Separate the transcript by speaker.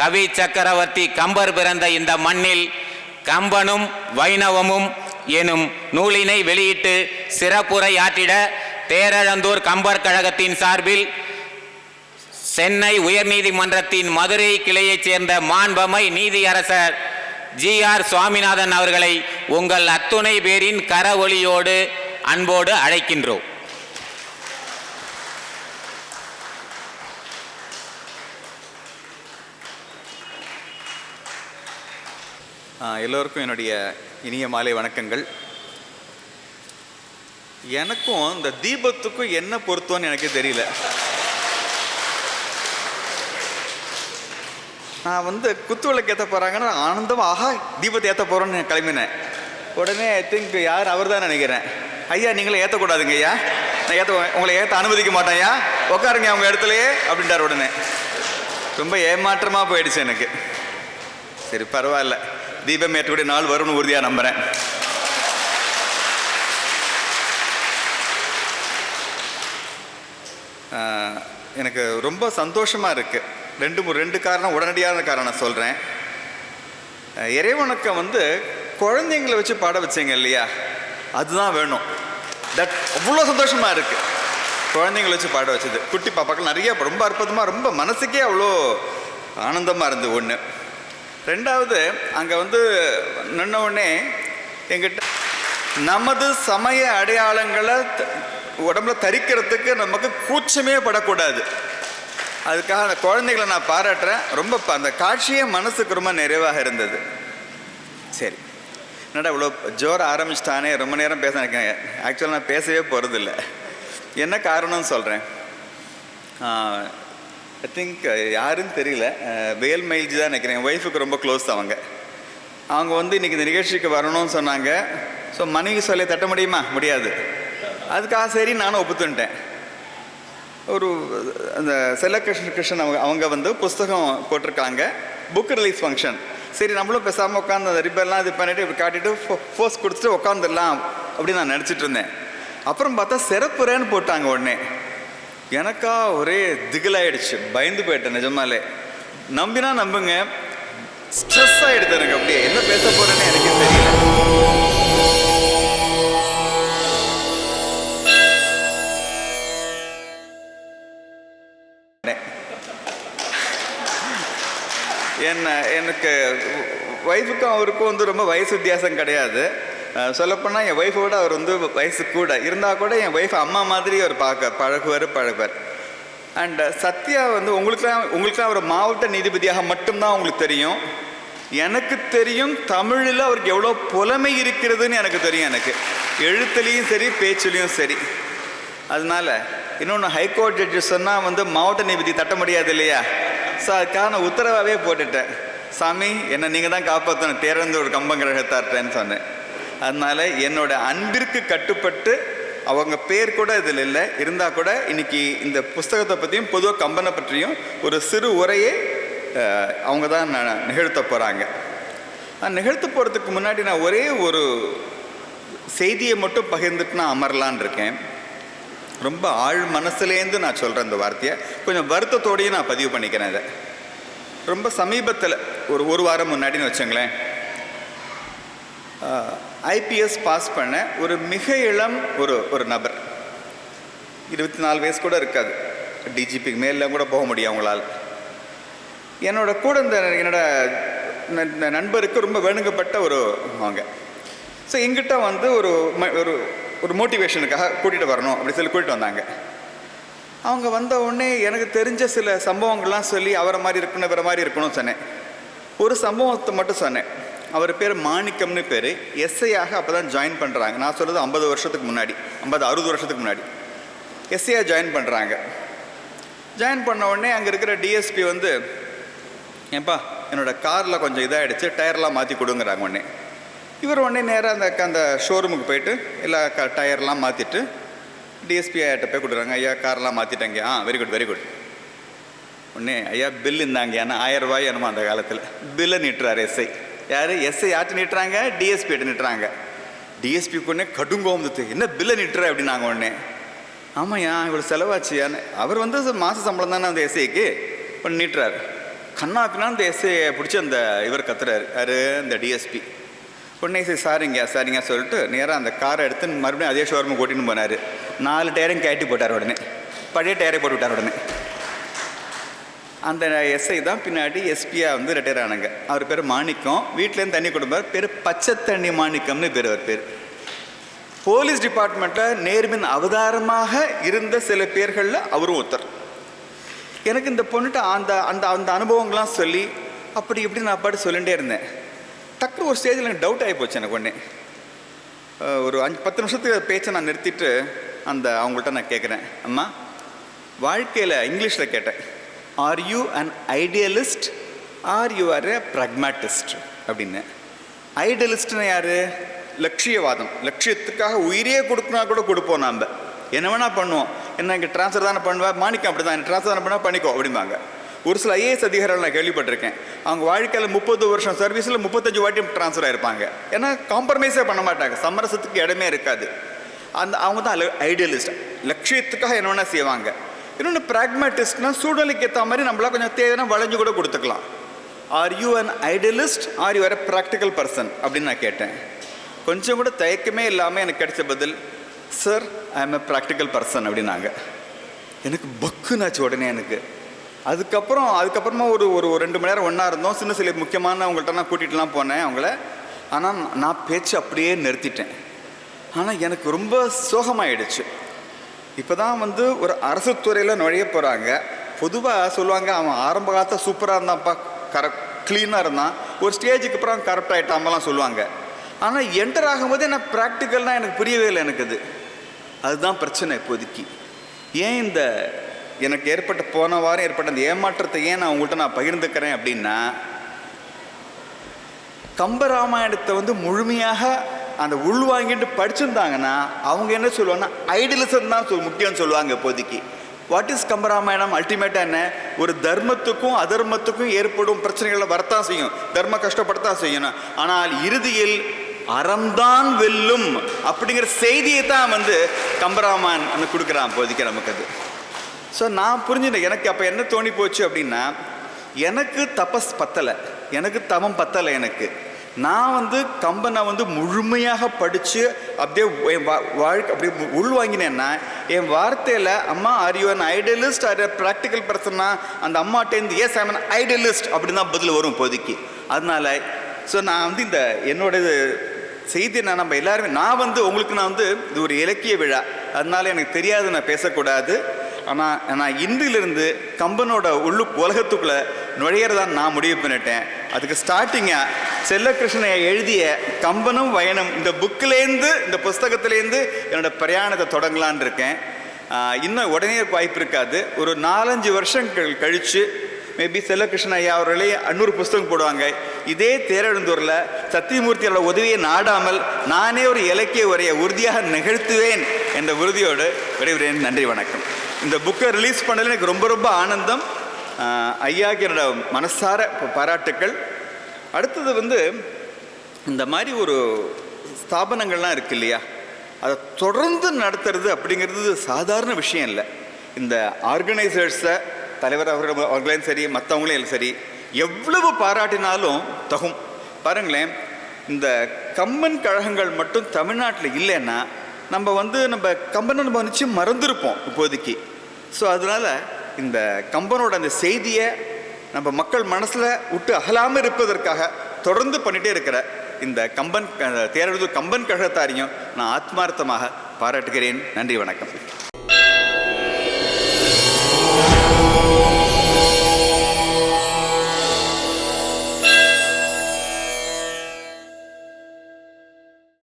Speaker 1: கவி சக்கரவர்த்தி கம்பர் பிறந்த இந்த மண்ணில் கம்பனும் வைணவமும் எனும் நூலினை வெளியிட்டு சிறப்புரை ஆற்றிட தேரழந்தூர் கம்பர் கழகத்தின் சார்பில் சென்னை உயர்நீதிமன்றத்தின் மதுரை கிளையைச் சேர்ந்த மாண்பமை நீதியரசர் GR சுவாமிநாதன் அவர்களை உங்கள் அத்துணை பேரின் கரவொலியோடு அன்போடு அழைக்கின்றோம்.
Speaker 2: எல்லோருக்கும் என்னுடைய இனிய மாலை வணக்கங்கள். எனக்கும் இந்த தீபத்துக்கும் என்ன பொருத்தம்னு எனக்கு தெரியல. நான் குத்து விளக்கு ஏற்ற போகிறாங்கன்னா ஆனந்தமாக ஆஹா தீபத்தை ஏற்ற போகிறோன்னு கிளம்பினேன். உடனே ஐ திங்க் யார் அவர் தான் நினைக்கிறேன், ஐயா நீங்களே ஏற்றக்கூடாதுங்க ஐயா, நான் உங்களை ஏற்ற அனுமதிக்க மாட்டேன் ஐயா, உட்காருங்க அவங்க இடத்துலையே அப்படின்ட்டார். உடனே ரொம்ப ஏமாற்றமாக போயிடுச்சு எனக்கு. சரி பரவாயில்ல, தீபம் ஏற்றக்கூடிய நாள் வரும்னு உறுதியாக நம்புகிறேன். எனக்கு ரொம்ப சந்தோஷமாக இருக்குது. ரெண்டு காரணம், உடனடியான காரணம் சொல்கிறேன். இறைவணக்கம் குழந்தைங்களை வச்சு பாட வச்சிங்க இல்லையா, அதுதான் வேணும். தட் அவ்வளோ சந்தோஷமாக இருக்குது. குழந்தைங்களை வச்சு பாட வச்சது, குட்டி பாப்பாக்கள் நிறைய ரொம்ப அற்புதமாக, ரொம்ப மனசுக்கே அவ்வளோ ஆனந்தமாக இருந்தது. ஒன்று. ரெண்டாவது, அங்கே நின்ன உடனே எங்கிட்ட நமது சமய அடையாளங்களை உடம்புல தரிக்கிறதுக்கு நமக்கு கூச்சமே படக்கூடாது. அதுக்காக அந்த குழந்தைகளை நான் பாராட்டுறேன். ரொம்ப அந்த காட்சியே மனசுக்கு ரொம்ப நிறைவாக இருந்தது. சரி, என்னடா இவ்வளோ ஜோர ஆரம்பிச்சிட்டானே, ரொம்ப நேரம் பேச நினைக்கிறேன். ஆக்சுவலாக நான் பேசவே போகிறதில்ல. என்ன காரணம்னு சொல்கிறேன். ஐ திங்க் யாருன்னு தெரியல, வேல்மயில்ஜி தான் நினைக்கிறேன். என் ஒய்ஃபுக்கு ரொம்ப க்ளோஸ் அவங்க. இன்றைக்கி இந்த நிகழ்ச்சிக்கு வரணும்னு சொன்னாங்க. ஸோ மனைவி சொல்ல தட்ட முடியுமா? முடியாது. அதுக்காக சரி நானும் ஒப்புத்துன்ட்டேன். ஒரு அந்த செல்லகிருஷ்ணன் அவங்க புஸ்தகம் போட்டிருக்காங்க, புக் ரிலீஸ் ஃபங்க்ஷன். சரி நம்மளும் பேசாமல் உட்காந்து அந்த ரிப்பர்லாம் இது பண்ணிவிட்டு இப்படி காட்டிட்டு ஃபோர்ஸ் கொடுத்துட்டு உட்காந்துடலாம் அப்படின்னு நான் நினச்சிட்டு இருந்தேன். அப்புறம் பார்த்தா சிறப்புறேன்னு போட்டாங்க. உடனே எனக்கா ஒரே திகிலாயிடுச்சு, பயந்து போயிட்டேன். நிஜமாலே நம்பினா நம்புங்க, ஸ்ட்ரெஸ் ஆகிடுது எனக்கு. அப்படியே என்ன பேச போகிறேன்னு எனக்கு தெரியல. எனக்கு ஒய்ஃபுக்கும் அவருக்கும் ரொம்ப வயசு வித்தியாசம் கிடையாது. சொல்லப்போனால் என் ஒய்ஃபோட அவர் வயசு கூட இருந்தால் கூட என் ஒய்ஃப் அம்மா மாதிரி அவர் பழகுவார். அண்ட் சத்யா உங்களுக்குலாம் ஒரு மாவட்ட நீதிபதியாக மட்டும்தான் உங்களுக்கு தெரியும். எனக்கு தெரியும் தமிழில் அவருக்கு எவ்வளோ புலமை இருக்கிறதுன்னு எனக்கு தெரியும். எனக்கு எழுத்துலேயும் சரி பேச்சுலேயும் சரி. அதனால் இன்னொன்று, ஹைகோர்ட் ஜட்ஜு சொன்னால் மாவட்ட நீதிபதி தட்ட முடியாது இல்லையா. ஸோ அதுக்காக நான் உத்தரவாகவே போட்டுட்டேன், சாமி என்னை நீங்கள் தான் காப்பாற்றணும், தேர்ந்தெடுத்த கம்பங்கழகத்தார்ட்டேன்னு சொன்னேன். அதனால் என்னோட அன்பிற்கு கட்டுப்பட்டு, அவங்க பேர் கூட இதில் இல்லை இருந்தால் கூட இன்றைக்கி இந்த புஸ்தகத்தை பற்றியும் பொதுவாக கம்பனை பற்றியும் ஒரு சிறு உரையே அவங்க தான் நிகழ்த்த போகிறாங்க. நிகழ்த்த போகிறதுக்கு முன்னாடி நான் ஒரே ஒரு செய்தியை மட்டும் பகிர்ந்துட்டு நான் அமரலான் இருக்கேன். ரொம்ப ஆழ் மனசுலேருந்து நான் சொல்கிறேன் இந்த வார்த்தையை. கொஞ்சம் வருத்தத்தோடையும் நான் பதிவு பண்ணிக்கிறேன். இதை ரொம்ப சமீபத்தில் ஒரு வாரம் முன்னாடின்னு வச்சுங்களேன், IPS பாஸ் பண்ண ஒரு மிக இளம் ஒரு நபர், 24 வயசு கூட இருக்காது, டிஜிபிக்கு மேலே கூட போக முடியும் அவங்களால். என்னோட கூட என்னோட நண்பருக்கு ரொம்ப வேணுங்கப்பட்ட அவங்க. ஸோ எங்கிட்ட ஒரு மோட்டிவேஷனுக்காக கூட்டிகிட்டு வரணும் அப்படி சொல்லி கூட்டிகிட்டு வந்தாங்க. அவங்க வந்த உடனே எனக்கு தெரிஞ்ச சில சம்பவங்கள்லாம் சொல்லி அவரை மாதிரி இருக்கணும் வேறு மாதிரி இருக்கணும்னு சொன்னேன். ஒரு சம்பவத்தை மட்டும் சொன்னேன். அவர் பேர் மாணிக்கம்னு பேர். எஸ்ஐயாக அப்போ தான் ஜாயின் பண்ணுறாங்க. நான் சொல்கிறது 50 வருஷத்துக்கு முன்னாடி, 50-60 வருஷத்துக்கு முன்னாடி எஸ்ஐயாக ஜாயின் பண்ணுறாங்க. ஜாயின் பண்ண உடனே அங்கே இருக்கிற டிஎஸ்பி ஏன்பா என்னோடய காரில் கொஞ்சம் இதாகிடுச்சு, டயர்லாம் மாற்றி கொடுங்குறாங்க. உடனே இவர் உடனே நேராக அந்த ஷோரூமுக்கு போயிட்டு எல்லா டயர்லாம் மாற்றிட்டு டிஎஸ்பி ஐயாட்ட போய் கொடுக்குறாங்க. ஐயா கார்லாம் மாற்றிட்டாங்க. Very good. உடனே ஐயா பில்லு இருந்தாங்க. ஏன்னா 1000 ரூபாய் என்னமோ அந்த காலத்தில் பில்லை நீட்டுறாரு எஸ்ஐ. யார் எஸ்ஐ யார்ட்டு நீட்டுறாங்க? டிஎஸ்பி கிட்ட நீட்டுறாங்க. டிஎஸ்பிக்கு உடனே கடுங்கோம்புது, என்ன பில்லை நீட்டுற அப்படின்னாங்க. உடனே ஆமாய்யா இவ்வளோ செலவாச்சு. அவர் மாத சம்பளம் தானே அந்த எஸ்ஐக்கு இப்போ நீட்டுறாரு. கண்ணாக்குனா அந்த எஸ்ஐயை பிடிச்சி அந்த இவர் கத்துறாரு, யார் இந்த டிஎஸ்பி. உடனே சரி சரிங்க சொல்லிட்டு நேராக அந்த காரை எடுத்து மறுபடியும் அதே ஷோரூமுக்கு ஓட்டின்னு போனார். 4 டயரையும் கேட்டி போட்டார். உடனே பழைய டயரை போட்டு விட்டார். உடனே அந்த எஸ்ஐ தான் பின்னாடி எஸ்பியாக வந்து ரிட்டையர் ஆனாங்க. அவர் பேர் மாணிக்கம். வீட்டிலேருந்து தண்ணி கொடுப்பார். பேர் பச்சை தண்ணி மாணிக்கம்னு பேர். அவர் பேர். போலீஸ் டிபார்ட்மெண்ட்டில் நேர்மின் அவதாரமாக இருந்த சில பேர்களில் அவரும் ஒருத்தர். எனக்கு இந்த பொண்ணுகிட்ட அந்த அந்த அந்த அனுபவங்கள்லாம் சொல்லி அப்படி இப்படி நான் பாட்டு சொல்லிகிட்டே இருந்தேன். டக்குனு ஒரு ஸ்டேஜில் எனக்கு டவுட் ஆகி போச்சு. எனக்கு ஒன்று ஒரு 5-10 நிமிஷத்துக்கு பேச்சை நான் நிறுத்திட்டு அவங்கள்ட்ட நான் கேட்குறேன், அம்மா வாழ்க்கையில் இங்கிலீஷில் கேட்டேன், are you an idealist or you are a pragmatist அப்படின்னு. ஐடியலிஸ்ட்னா யார்? லட்சியவாதம். லட்சியத்துக்காக உயிரே கொடுக்குனா கூட கொடுப்போம். நாம் என்ன வேணால் பண்ணுவோம். என்ன இங்கே ட்ரான்ஸ்ஃபர் தானே பண்ணுவேன், மாணிக்கம் அப்படி தான் ட்ரான்ஸ்ஃபர் தானே பண்ணால் பண்ணிக்கோ அப்படிம்பாங்க. ஒரு சில ஐஏஎஸ் அதிகாரிகள் நான் கேள்விப்பட்டிருக்கேன். அவங்க வாழ்க்கையில் 30 வருஷம் சர்வீஸில் 35 வாட்டி ட்ரான்ஸ்ஃபர் ஆகிருப்பாங்க. ஏன்னா காம்ப்ரமைஸே பண்ண மாட்டாங்க, சமரசத்துக்கு இடமே இருக்காது. அவங்க தான் ஐடியலிஸ்ட். லட்சியத்துக்காக என்ன வேணால் செய்வாங்க. இன்னொன்று ப்ராக்மேட்டிஸ்ட்னா சூழ்நிலைக்கு ஏற்ற மாதிரி நம்மளால் கொஞ்சம் தேவைன்னா வளைஞ்சு கூட கொடுத்துக்கலாம். R you an idealist or you R a practical person அப்படின்னு நான் கேட்டேன். கொஞ்சம் கூட தயக்கமே இல்லாமல் எனக்கு கிடைச்ச பதில், sir I am a practical person அப்படின்னாங்க. எனக்கு பக்குனாச்சு உடனே எனக்கு. அதுக்கப்புறமா ஒரு 2 மணி நேரம் ஒன்றா இருந்தோம். சில முக்கியமானவங்கள்ட்ட நான் கூட்டிகிட்டுலாம் போனேன் அவங்கள. ஆனால் நான் பேச்சு அப்படியே நிறுத்திட்டேன். ஆனால் எனக்கு ரொம்ப சோகமாயிடுச்சு. இப்போ தான் வந்து ஒரு அரசு துறையில் நுழைய போகிறாங்க. பொதுவாக சொல்லுவாங்க, அவன் ஆரம்ப காலத்தில் சூப்பராக இருந்தான்ப்பா, க்ளீனாக இருந்தான், ஒரு ஸ்டேஜுக்கு அப்புறம் கரெக்ட் ஆகிட்டாமலாம் சொல்லுவாங்க. ஆனால் என்டர் ஆகும்போது என்ன ப்ராக்டிக்கல்னால் எனக்கு புரியவே இல்லை. எனக்கு அதுதான் பிரச்சனை இப்போதைக்கு. ஏன் எனக்கு போன வாரம் ஏற்பட்ட அந்த ஏமாற்றத்தை ஏன் நான் உங்கள்கிட்ட பகிர்ந்துக்கிறேன் அப்படின்னா, கம்பராமாயணத்தை வந்து முழுமையாக அந்த உள்வாங்கிட்டு படிச்சிருந்தாங்கன்னா அவங்க என்ன சொல்லுவாங்கன்னா ஐடியலிசம் தான் முக்கியம்னு சொல்லுவாங்க இப்போதைக்கு. What is Kambaramayanam? அல்டிமேட்டாக என்ன, ஒரு தர்மத்துக்கும் அதர்மத்துக்கும் ஏற்படும் பிரச்சனைகளை வரத்தான் செய்யும், தர்ம கஷ்டப்படத்தான் செய்யணும். ஆனால் இறுதியில் அறம்தான் வெல்லும் அப்படிங்கிற செய்தியை தான் வந்து கம்பராமாயணம் அந்த கொடுக்குறான் இப்போதைக்கு நமக்கு. அது ஸோ நான் புரிஞ்சுட்டேன். எனக்கு அப்போ என்ன தோணி போச்சு அப்படின்னா, எனக்கு தபஸ் பத்தலை, எனக்கு தவம் பத்தலை. நான் வந்து கம்பனை வந்து முழுமையாக படித்து அப்படியே என் வாழ்க்கை அப்படியே உள்வாங்கினேன்னா, என் வார்த்தையில் அம்மா are you an idealist or practical பர்சன்னா அந்த அம்மாட்டேருந்து எஸ் ஐ அன் ஐடியலிஸ்ட் அப்படின்னு தான் பதில் வரும் இப்போதைக்கு. அதனால் ஸோ நான் வந்து என்னோட செய்தி நம்ம எல்லாருமே உங்களுக்கு இது ஒரு இலக்கிய விழா, அதனால எனக்கு தெரியாது நான் பேசக்கூடாது. ஆனால் நான் இன்றிலிருந்து கம்பனோட உலகத்துக்குள்ளே நுழையிறதான் நான் முடிவு பண்ணிட்டேன். அதுக்கு ஸ்டார்டிங்காக செல்லகிருஷ்ணனை எழுதிய கம்பனும் வயனும் இந்த புக்கிலேருந்து, இந்த புஸ்தகத்திலேருந்து என்னோடய பிரயாணத்தை தொடங்கலான் இருக்கேன். இன்னும் உடனே வாய்ப்பு இருக்காது. ஒரு 4-5 வருஷங்கள் கழித்து மேபி செல்லகிருஷ்ண ஐயா அவர்களே 500 புஸ்தகம் போடுவாங்க. இதே தேரெழுந்தூரில் சத்தியமூர்த்தியோட உதவியை நாடாமல் நானே ஒரு இலக்கிய உரையை உறுதியாக நிகழ்த்துவேன் என்ற உறுதியோடு விடைபெறுகிறேன். நன்றி, வணக்கம். இந்த புக்கை ரிலீஸ் பண்ணல எனக்கு ரொம்ப ரொம்ப ஆனந்தம். ஐயாக்கு என்னோட மனசார பாராட்டுக்கள். அடுத்தது இந்த மாதிரி ஒரு ஸ்தாபனங்கள்லாம் இருக்கு இல்லையா, அதை தொடர்ந்து நடத்துறது அப்படிங்கிறது சாதாரண விஷயம் இல்லை. இந்த ஆர்கனைசர்ஸை, தலைவர் அவர்களையும் சரி, மற்றவங்களையும் சரி, எவ்வளவு பாராட்டினாலும் தகும். பாருங்களேன், இந்த கம்பன் கழகங்கள் மட்டும் தமிழ்நாட்டில் இல்லைன்னா நம்ம கம்பனை நிச்சயம் மறந்துருப்போம் இப்போதைக்கு. ஸோ அதனால் இந்த கம்பனோட அந்த செய்தியை நம்ம மக்கள் மனசில் விட்டு அகலாமல் இருப்பதற்காக தொடர்ந்து பண்ணிகிட்டே இருக்கிற இந்த தேரெழுந்தூர் கம்பன் கழகத்தாரையும் நான் ஆத்மார்த்தமாக பாராட்டுகிறேன். நன்றி, வணக்கம்.